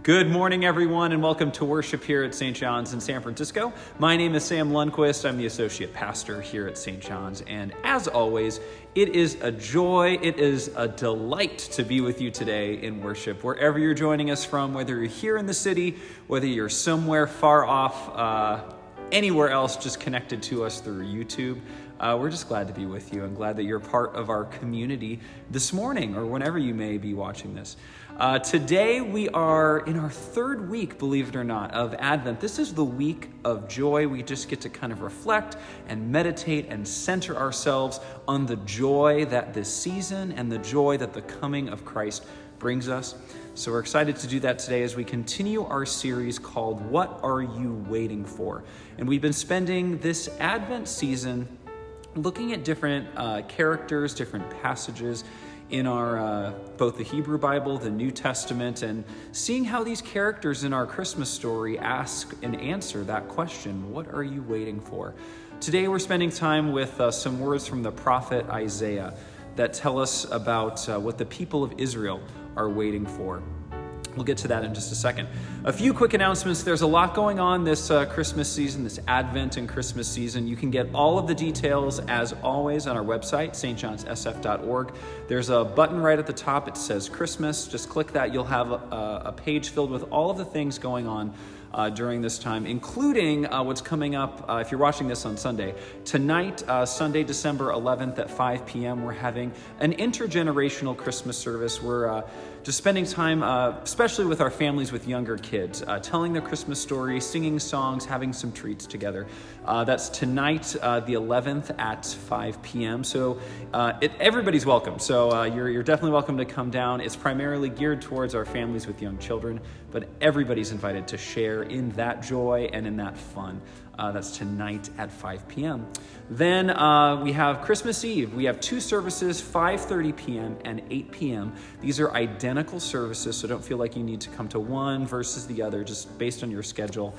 Good morning, everyone, and welcome to worship here at St. John's in San Francisco. My name is Sam Lundquist. I'm the associate pastor here at St. John's, and as always, it is a joy, it is a delight to be with you today in worship. Wherever you're joining us from, whether you're here in the city, whether you're somewhere far off, anywhere else just connected to us through YouTube, we're just glad to be with you and glad that you're part of our community this morning or whenever you may be watching this. Today we are in our third week, believe it or not, of Advent. This is the week of joy. We just get to kind of reflect and meditate and center ourselves on the joy that this season and the joy that the coming of Christ brings us. So we're excited to do that today as we continue our series called What Are You Waiting For? And we've been spending this Advent season looking at different characters, different passages in our both the Hebrew Bible, the New Testament, and seeing how these characters in our Christmas story ask and answer that question, what are you waiting for? Today we're spending time with some words from the prophet Isaiah that tell us about what the people of Israel are waiting for. We'll get to that in just a second. A few quick announcements. There's a lot going on this Christmas season, this Advent and Christmas season. You can get all of the details, as always, on our website, stjohnssf.org. There's a button right at the top. It says Christmas. Just click that. You'll have a page filled with all of the things going on during this time, including what's coming up if you're watching this on Sunday. Tonight, Sunday, December 11th at 5 p.m., we're having an intergenerational Christmas service. We're just spending time, especially with our families with younger kids, telling their Christmas story, singing songs, having some treats together. That's tonight, the 11th at 5 p.m. So everybody's welcome. So you're definitely welcome to come down. It's primarily geared towards our families with young children, but everybody's invited to share in that joy and in that fun. That's tonight at 5 p.m. Then we have Christmas Eve. We have two services, 5:30 p.m. and 8 p.m. These are identical services, so don't feel like you need to come to one versus the other, just based on your schedule.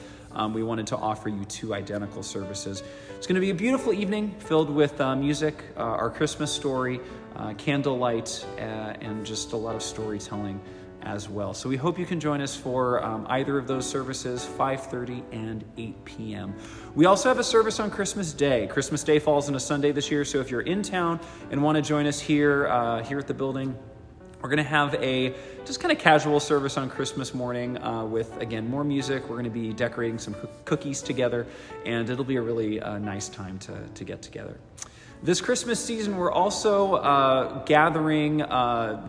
We wanted to offer you two identical services. It's going to be a beautiful evening filled with music, our Christmas story, candlelight, and just a lot of storytelling as well. So we hope you can join us for either of those services, 5:30 and 8 p.m. We also have a service on Christmas Day. Christmas Day falls on a Sunday this year, so if you're in town and want to join us here at the building, we're going to have a just kind of casual service on Christmas morning with, again, more music. We're going to be decorating some cookies together, and it'll be a really nice time to get together. This Christmas season, we're also gathering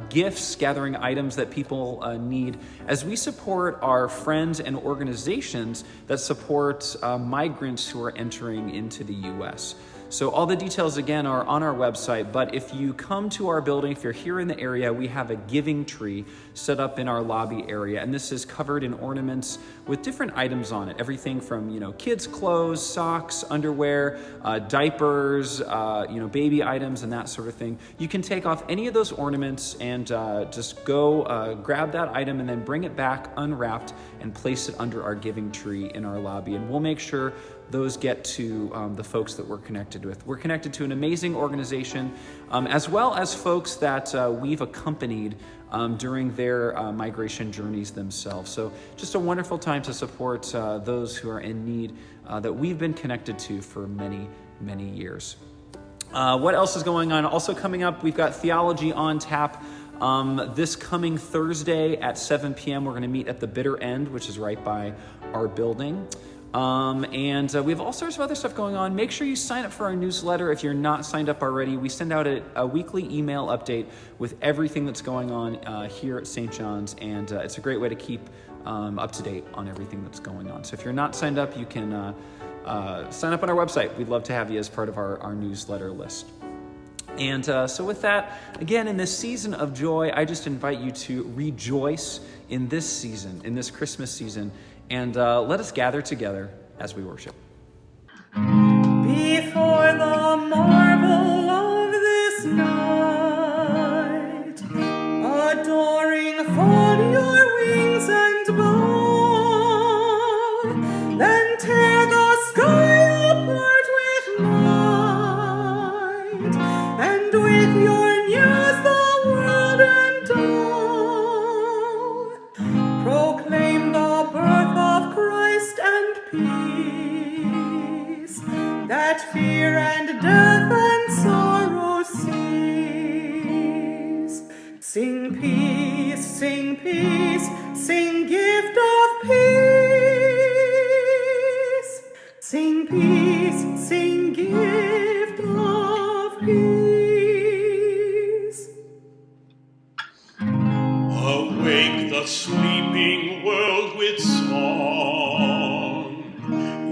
gifts, gathering items that people need as we support our friends and organizations that support migrants who are entering into the U.S. So all the details, again, are on our website, but if you come to our building, if you're here in the area, we have a giving tree set up in our lobby area, and this is covered in ornaments with different items on it, everything from, kids' clothes, socks, underwear, diapers, baby items, and that sort of thing. You can take off any of those ornaments and just go grab that item and then bring it back unwrapped and place it under our giving tree in our lobby, and we'll make sure those get to the folks that we're connected with. We're connected to an amazing organization, as well as folks that we've accompanied during their migration journeys themselves. So just a wonderful time to support those who are in need that we've been connected to for many, many years. What else is going on? Also coming up, we've got Theology on Tap. This coming Thursday at 7 p.m., we're going to meet at the Bitter End, which is right by our building. And we have all sorts of other stuff going on. Make sure you sign up for our newsletter if you're not signed up already. We send out a weekly email update with everything that's going on here at St. John's, and it's a great way to keep up to date on everything that's going on. So if you're not signed up, you can sign up on our website. We'd love to have you as part of our newsletter list. And so with that, again, in this season of joy, I just invite you to rejoice in this season, in this Christmas season, and let us gather together as we worship. Before the marvel of this night, adoring fold your wings and bow, then tear the sky apart with light, and with your news the world endow. Proclaim fear and death and sorrow cease. Sing peace, sing peace, sing gift of peace. Sing peace, sing gift of peace. Awake the sleeping world with song.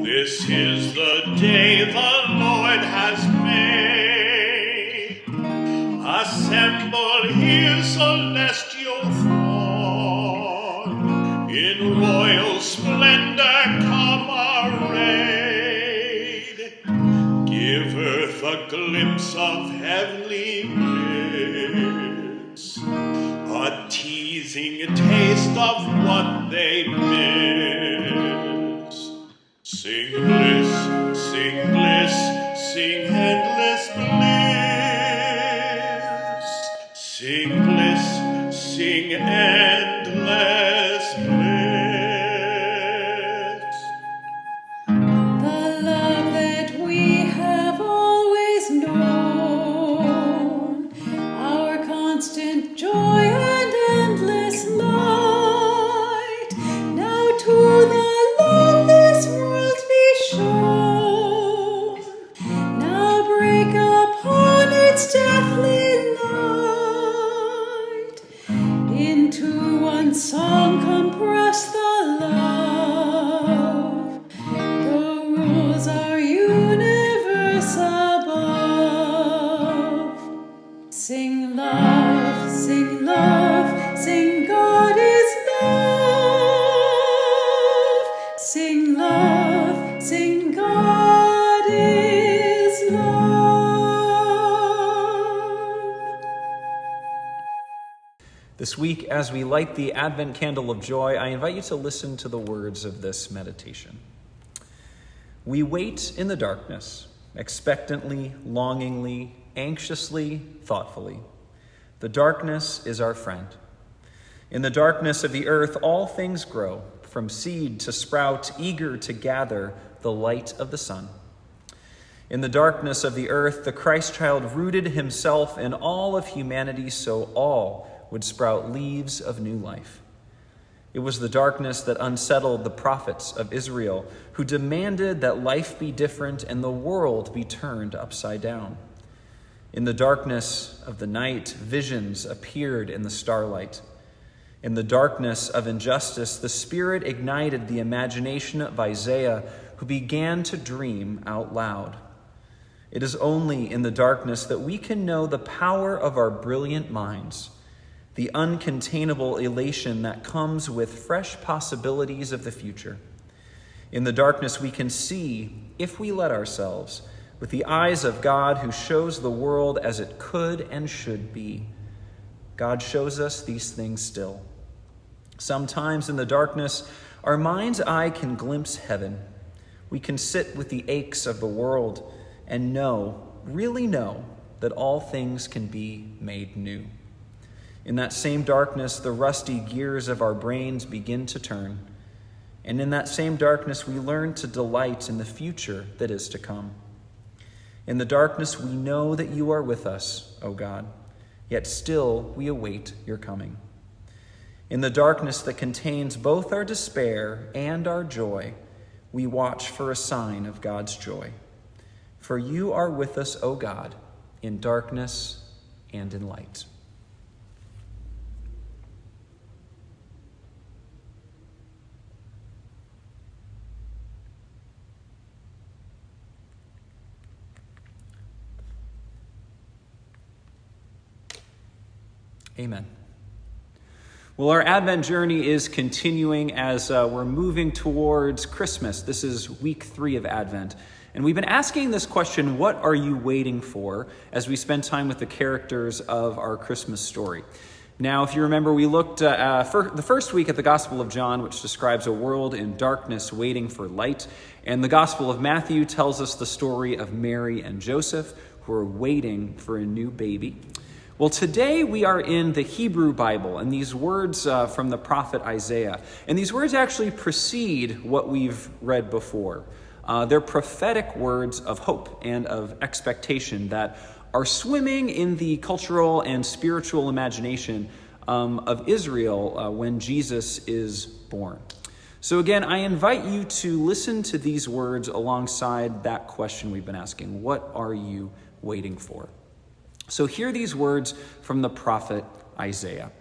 This is the day the Lord has made. Assemble his celestial throng. In royal splendor come arrayed. Give earth a glimpse of heavenly bliss. A teasing taste of what they miss. Sing bliss, sing bliss, sing endless bliss. Sing bliss, sing endless bliss. The love that we have always known, our constant joy and endless light, now to the loveless world be shown, now break upon its deathly light, into one song compress the love. The rules are universe above. Sing love, sing love, sing God is love. Sing love, sing God is love. This week, as we light the Advent candle of joy, I invite you to listen to the words of this meditation. We wait in the darkness, expectantly, longingly, anxiously, thoughtfully. The darkness is our friend. In the darkness of the earth, all things grow, from seed to sprout, eager to gather the light of the sun. In the darkness of the earth, the Christ child rooted himself in all of humanity so all would sprout leaves of new life. It was the darkness that unsettled the prophets of Israel, who demanded that life be different and the world be turned upside down. In the darkness of the night, visions appeared in the starlight. In the darkness of injustice, the Spirit ignited the imagination of Isaiah, who began to dream out loud. It is only in the darkness that we can know the power of our brilliant minds, the uncontainable elation that comes with fresh possibilities of the future. In the darkness, we can see, if we let ourselves, with the eyes of God who shows the world as it could and should be. God shows us these things still. Sometimes in the darkness, our mind's eye can glimpse heaven. We can sit with the aches of the world and know, really know, that all things can be made new. In that same darkness, the rusty gears of our brains begin to turn. And in that same darkness, we learn to delight in the future that is to come. In the darkness, we know that you are with us, O God, yet still we await your coming. In the darkness that contains both our despair and our joy, we watch for a sign of God's joy. For you are with us, O God, in darkness and in light. Amen. Well, our Advent journey is continuing as we're moving towards Christmas. This is week 3 of Advent. And we've been asking this question, what are you waiting for, as we spend time with the characters of our Christmas story. Now, if you remember, we looked the first week at the Gospel of John, which describes a world in darkness waiting for light. And the Gospel of Matthew tells us the story of Mary and Joseph, who are waiting for a new baby. Well, today we are in the Hebrew Bible, and these words from the prophet Isaiah. And these words actually precede what we've read before. They're prophetic words of hope and of expectation that are swimming in the cultural and spiritual imagination of Israel when Jesus is born. So again, I invite you to listen to these words alongside that question we've been asking. What are you waiting for? So hear these words from the prophet Isaiah.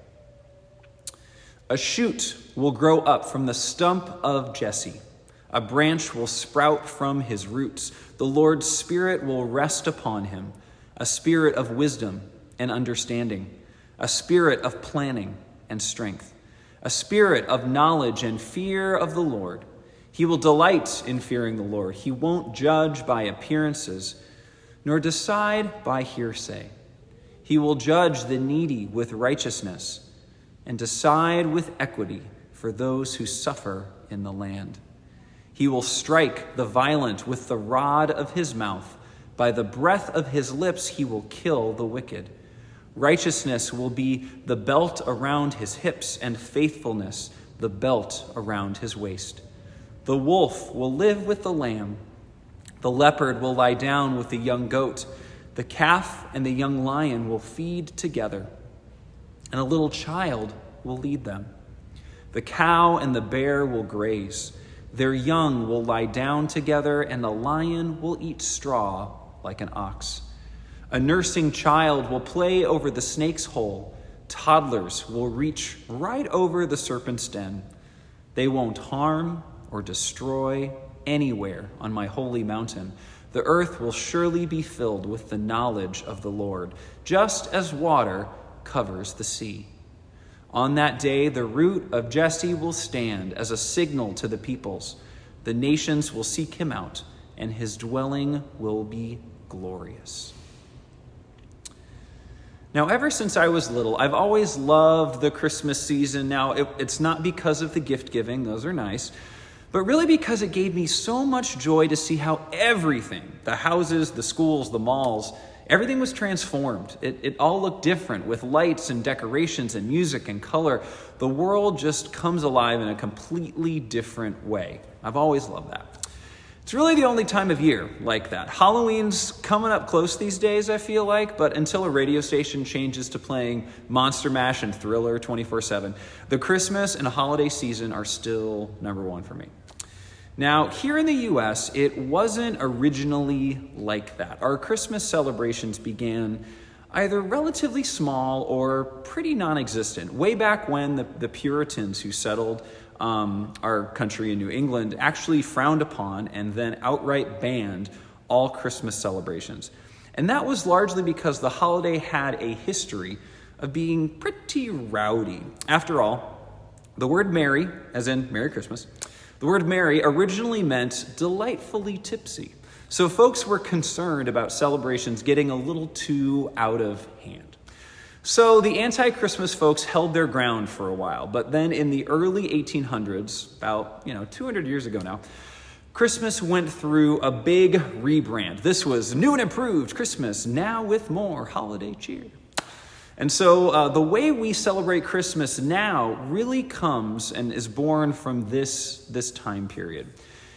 A shoot will grow up from the stump of Jesse. A branch will sprout from his roots. The Lord's Spirit will rest upon him, a spirit of wisdom and understanding, a spirit of planning and strength, a spirit of knowledge and fear of the Lord. He will delight in fearing the Lord. He won't judge by appearances, nor decide by hearsay. He will judge the needy with righteousness and decide with equity for those who suffer in the land. He will strike the violent with the rod of his mouth. By the breath of his lips he will kill the wicked. Righteousness will be the belt around his hips, and faithfulness the belt around his waist. The wolf will live with the lamb. The leopard will lie down with the young goat. The calf and the young lion will feed together, and a little child will lead them. The cow and the bear will graze. Their young will lie down together, and the lion will eat straw like an ox. A nursing child will play over the snake's hole. Toddlers will reach right over the serpent's den. They won't harm or destroy anywhere on my holy mountain. The earth will surely be filled with the knowledge of the Lord, just as water covers the sea. On that day, the root of Jesse will stand as a signal to the peoples. The nations will seek him out, and his dwelling will be glorious. Now, ever since I was little, I've always loved the Christmas season. Now, it's not because of the gift giving, those are nice, but really because it gave me so much joy to see how everything, the houses, the schools, the malls, everything was transformed. It all looked different with lights and decorations and music and color. The world just comes alive in a completely different way. I've always loved that. It's really the only time of year like that. Halloween's coming up close these days, I feel like, but until a radio station changes to playing Monster Mash and Thriller 24/7, the Christmas and holiday season are still number one for me. Now, here in the U.S., it wasn't originally like that. Our Christmas celebrations began either relatively small or pretty non-existent. Way back when the Puritans who settled our country in New England actually frowned upon and then outright banned all Christmas celebrations. And that was largely because the holiday had a history of being pretty rowdy. After all, the word merry, as in Merry Christmas, the word merry originally meant delightfully tipsy. So folks were concerned about celebrations getting a little too out of hand. So the anti-Christmas folks held their ground for a while, but then in the early 1800s, about 200 years ago now, Christmas went through a big rebrand. This was new and improved Christmas, now with more holiday cheer. And so the way we celebrate Christmas now really comes and is born from this time period.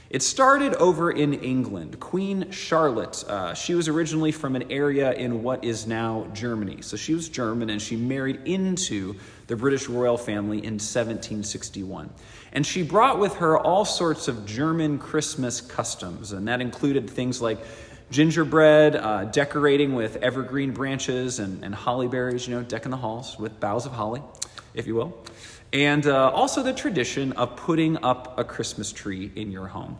It started over in England. Queen Charlotte, she was originally from an area in what is now Germany. So she was German, and she married into the British royal family in 1761. And she brought with her all sorts of German Christmas customs, and that included things like gingerbread, decorating with evergreen branches and holly berries, decking the halls with boughs of holly, if you will. And also the tradition of putting up a Christmas tree in your home.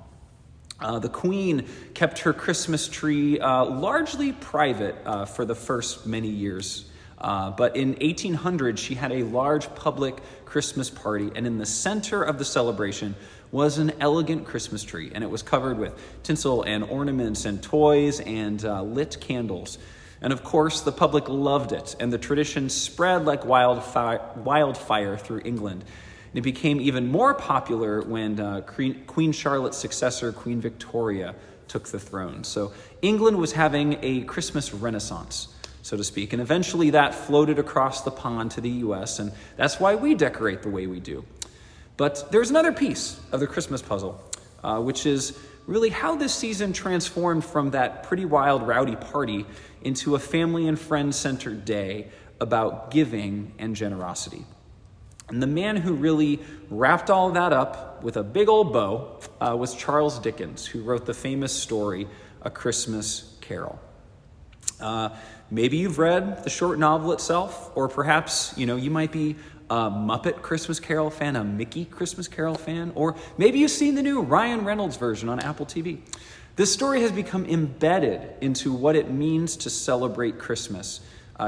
The Queen kept her Christmas tree largely private for the first many years. But in 1800, she had a large public Christmas party, and in the center of the celebration was an elegant Christmas tree, and it was covered with tinsel and ornaments and toys and lit candles. And of course, the public loved it, and the tradition spread like wildfire through England. And it became even more popular when Queen Charlotte's successor, Queen Victoria, took the throne. So England was having a Christmas renaissance, so to speak, and eventually that floated across the pond to the U.S., and that's why we decorate the way we do. But there's another piece of the Christmas puzzle which is really how this season transformed from that pretty wild, rowdy party into a family and friend-centered day about giving and generosity. And the man who really wrapped all of that up with a big old bow was Charles Dickens, who wrote the famous story, A Christmas Carol. Maybe you've read the short novel itself, or perhaps, you might be a Muppet Christmas Carol fan, a Mickey Christmas Carol fan, or maybe you've seen the new Ryan Reynolds version on Apple TV. This story has become embedded into what it means to celebrate Christmas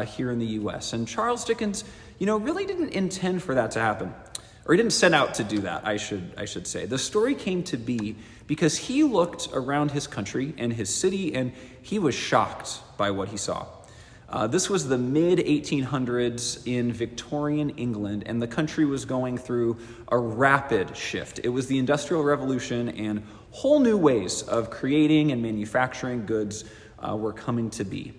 here in the U.S. And Charles Dickens, really didn't intend for that to happen. Or he didn't set out to do that, I should say. The story came to be because he looked around his country and his city, and he was shocked by what he saw. This was the mid-1800s in Victorian England, and the country was going through a rapid shift. It was the Industrial Revolution, and whole new ways of creating and manufacturing goods were coming to be.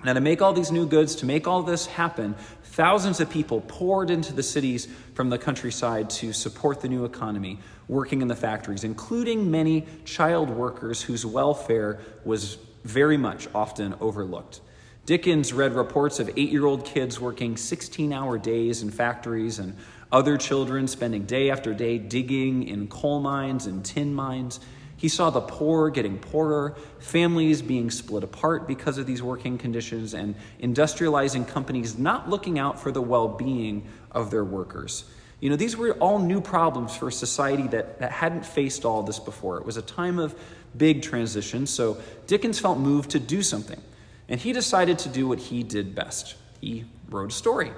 Now, to make all these new goods, to make all this happen, thousands of people poured into the cities from the countryside to support the new economy, working in the factories, including many child workers whose welfare was very much often overlooked. Dickens read reports of 8-year-old kids working 16-hour days in factories and other children spending day after day digging in coal mines and tin mines. He saw the poor getting poorer, families being split apart because of these working conditions, and industrializing companies not looking out for the well-being of their workers. These were all new problems for a society that hadn't faced all this before. It was a time of big transition, so Dickens felt moved to do something. And he decided to do what he did best. He wrote a story.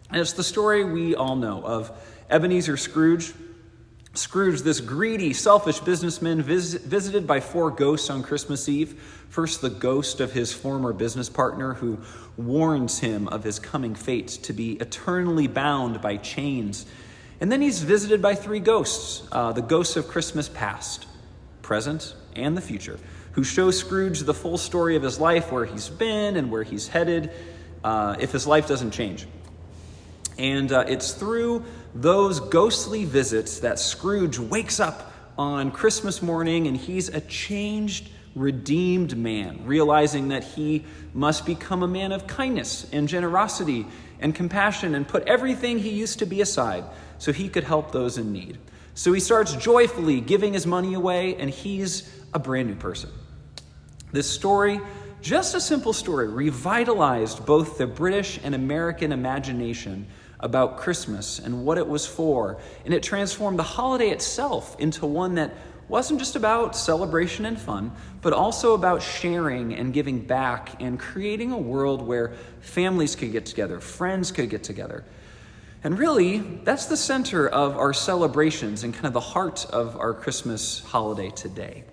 And it's the story we all know of Ebenezer Scrooge. Scrooge, this greedy, selfish businessman, visited by 4 ghosts on Christmas Eve. First, the ghost of his former business partner, who warns him of his coming fate to be eternally bound by chains. And then he's visited by 3 ghosts, the ghosts of Christmas past, present, and the future, who show Scrooge the full story of his life, where he's been and where he's headed, if his life doesn't change. And it's through those ghostly visits that Scrooge wakes up on Christmas morning, and he's a changed, redeemed man, realizing that he must become a man of kindness and generosity and compassion and put everything he used to be aside so he could help those in need. So he starts joyfully giving his money away, and he's a brand new person. This story, just a simple story, revitalized both the British and American imagination about Christmas and what it was for, and it transformed the holiday itself into one that wasn't just about celebration and fun, but also about sharing and giving back and creating a world where families could get together, friends could get together. And really, that's the center of our celebrations and kind of the heart of our Christmas holiday today.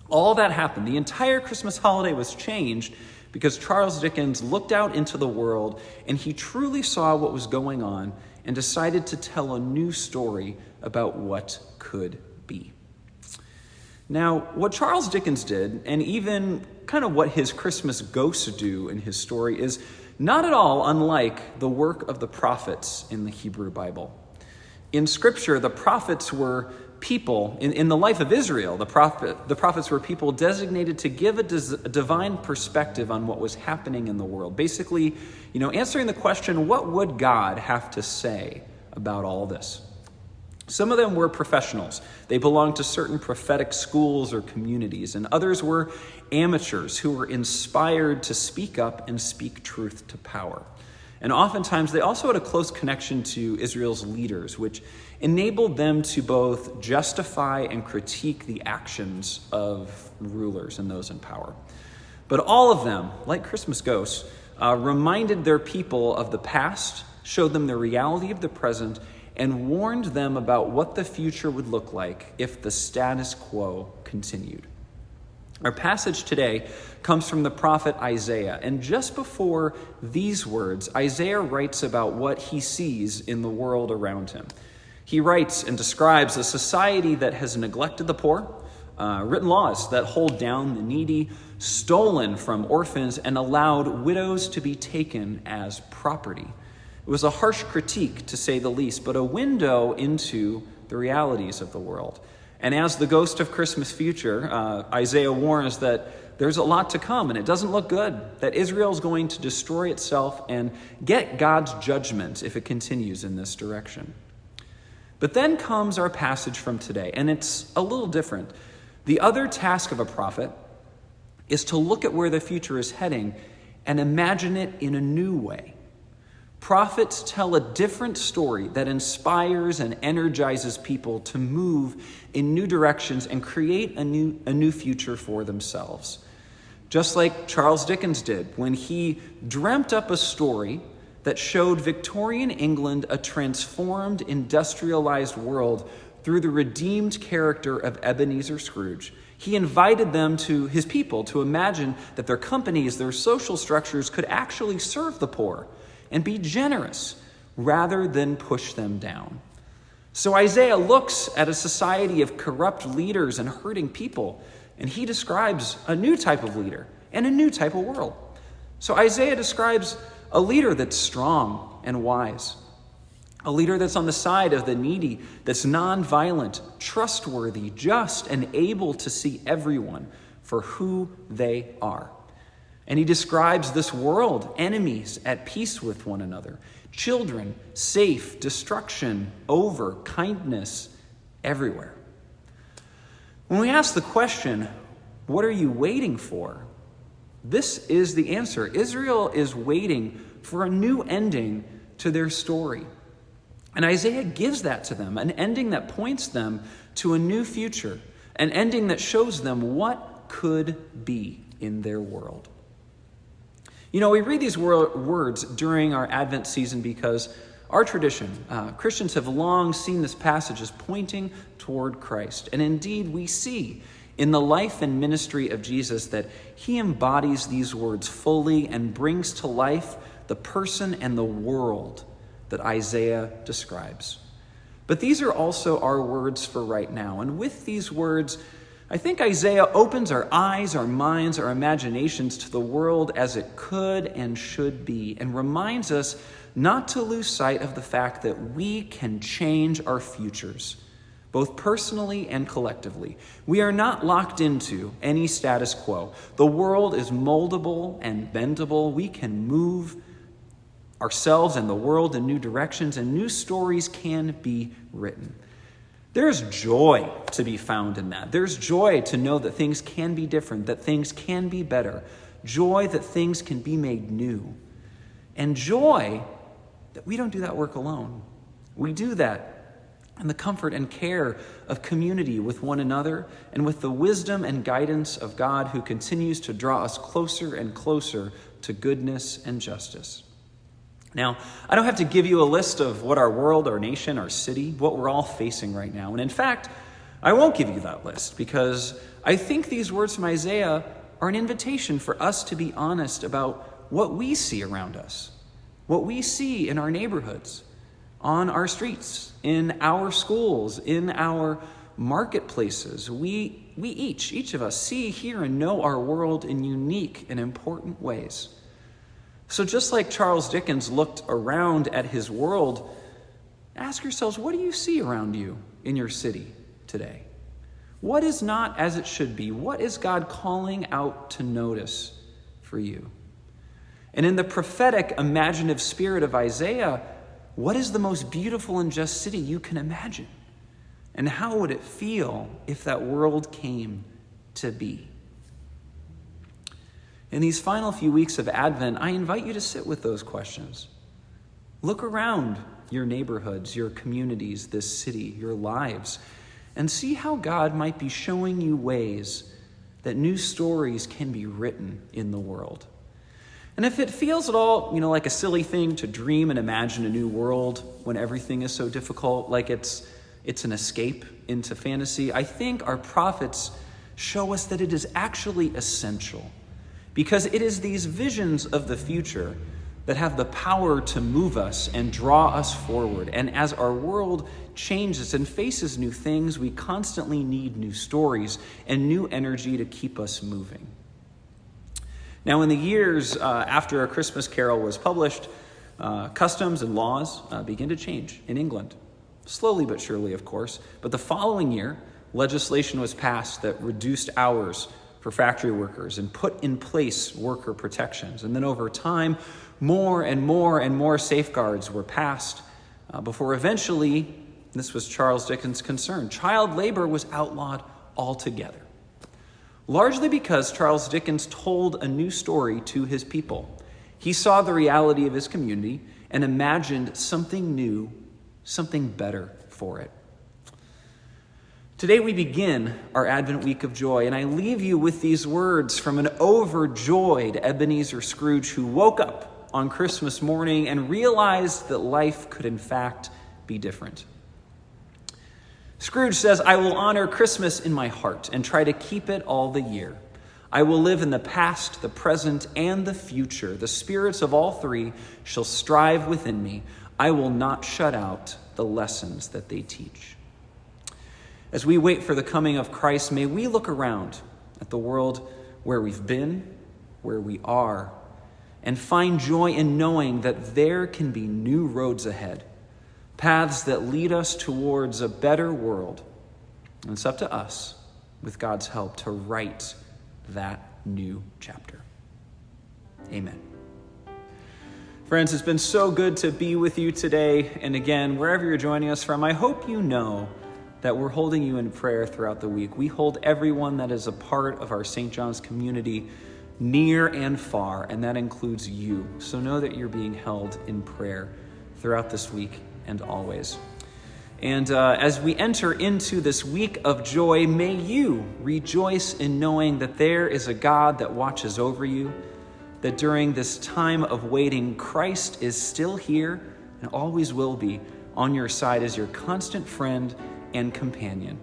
All that happened. The entire Christmas holiday was changed because Charles Dickens looked out into the world and he truly saw what was going on and decided to tell a new story about what could be. Now, what Charles Dickens did, and even kind of what his Christmas ghosts do in his story, is not at all unlike the work of the prophets in the Hebrew Bible. In Scripture, the prophets were people, in the life of Israel, the prophets were people designated to give a divine perspective on what was happening in the world. Basically, answering the question, what would God have to say about all this? Some of them were professionals. They belonged to certain prophetic schools or communities, and others were amateurs who were inspired to speak up and speak truth to power. And oftentimes, they also had a close connection to Israel's leaders, which enabled them to both justify and critique the actions of rulers and those in power. But all of them, like Christmas ghosts, reminded their people of the past, showed them the reality of the present, and warned them about what the future would look like if the status quo continued. Our passage today comes from the prophet Isaiah, and just before these words, Isaiah writes about what he sees in the world around him. He writes and describes a society that has neglected the poor, written laws that hold down the needy, stolen from orphans, and allowed widows to be taken as property. It was a harsh critique, to say the least, but a window into the realities of the world. And as the ghost of Christmas future, Isaiah warns that there's a lot to come, and it doesn't look good, that Israel's going to destroy itself and get God's judgment if it continues in this direction. But then comes our passage from today, and it's a little different. The other task of a prophet is to look at where the future is heading and imagine it in a new way. Prophets tell a different story that inspires and energizes people to move in new directions and create a new future for themselves. Just like Charles Dickens did when he dreamt up a story that showed Victorian England a transformed, industrialized world through the redeemed character of Ebenezer Scrooge. He invited his people to imagine that their companies, their social structures could actually serve the poor and be generous rather than push them down. So Isaiah looks at a society of corrupt leaders and hurting people, and he describes a new type of leader and a new type of world. So Isaiah describes a leader that's strong and wise, a leader that's on the side of the needy, that's nonviolent, trustworthy, just, and able to see everyone for who they are. And he describes this world, enemies at peace with one another, children safe, destruction over, kindness everywhere. When we ask the question, what are you waiting for? This is the answer. Israel is waiting for a new ending to their story. And Isaiah gives that to them, an ending that points them to a new future, an ending that shows them what could be in their world. You know, we read these words during our Advent season because our tradition, Christians have long seen this passage as pointing toward Christ. And indeed, we see in the life and ministry of Jesus that he embodies these words fully and brings to life the person and the world that Isaiah describes. But these are also our words for right now. And with these words, I think Isaiah opens our eyes, our minds, our imaginations to the world as it could and should be, and reminds us not to lose sight of the fact that we can change our futures, both personally and collectively. We are not locked into any status quo. The world is moldable and bendable. We can move ourselves and the world in new directions, and new stories can be written. There's joy to be found in that. There's joy to know that things can be different, that things can be better. Joy that things can be made new. And joy that we don't do that work alone. We do that in the comfort and care of community with one another and with the wisdom and guidance of God who continues to draw us closer and closer to goodness and justice. Now, I don't have to give you a list of what our world, our nation, our city, what we're all facing right now. And in fact, I won't give you that list because I think these words from Isaiah are an invitation for us to be honest about what we see around us, what we see in our neighborhoods, on our streets, in our schools, in our marketplaces. We each of us see, hear, and know our world in unique and important ways. So just like Charles Dickens looked around at his world, ask yourselves, what do you see around you in your city today? What is not as it should be? What is God calling out to notice for you? And in the prophetic, imaginative spirit of Isaiah, what is the most beautiful and just city you can imagine? And how would it feel if that world came to be? In these final few weeks of Advent, I invite you to sit with those questions. Look around your neighborhoods, your communities, this city, your lives, and see how God might be showing you ways that new stories can be written in the world. And if it feels at all, like a silly thing to dream and imagine a new world when everything is so difficult, like it's an escape into fantasy, I think our prophets show us that it is actually essential. Because it is these visions of the future that have the power to move us and draw us forward. And as our world changes and faces new things, we constantly need new stories and new energy to keep us moving. Now, in the years after A Christmas Carol was published, customs and laws began to change in England. Slowly but surely, of course. But the following year, legislation was passed that reduced hours for factory workers and put in place worker protections. And then over time, more and more safeguards were passed before eventually, this was Charles Dickens' concern, child labor was outlawed altogether. Largely because Charles Dickens told a new story to his people. He saw the reality of his community and imagined something new, something better for it. Today we begin our Advent week of joy, and I leave you with these words from an overjoyed Ebenezer Scrooge who woke up on Christmas morning and realized that life could in fact be different. Scrooge says, "I will honor Christmas in my heart and try to keep it all the year. I will live in the past, the present, and the future. The spirits of all three shall strive within me. I will not shut out the lessons that they teach." As we wait for the coming of Christ, may we look around at the world where we've been, where we are, and find joy in knowing that there can be new roads ahead, paths that lead us towards a better world. And it's up to us, with God's help, to write that new chapter. Amen. Friends, it's been so good to be with you today. And again, wherever you're joining us from, I hope you know that we're holding you in prayer throughout the week. We hold everyone that is a part of our St. John's community near and far, and that includes you. So know that you're being held in prayer throughout this week and always. And as we enter into this week of joy, may you rejoice in knowing that there is a God that watches over you, that during this time of waiting, Christ is still here and always will be on your side as your constant friend and companion.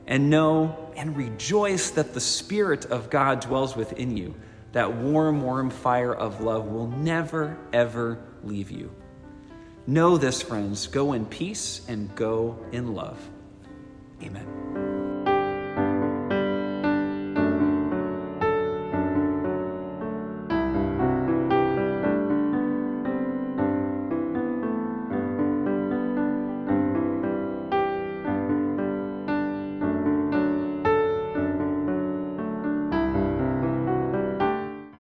And know and rejoice that the Spirit of God dwells within you. That warm fire of love will never, ever leave you. Know this, friends. Go in peace and go in love. Amen.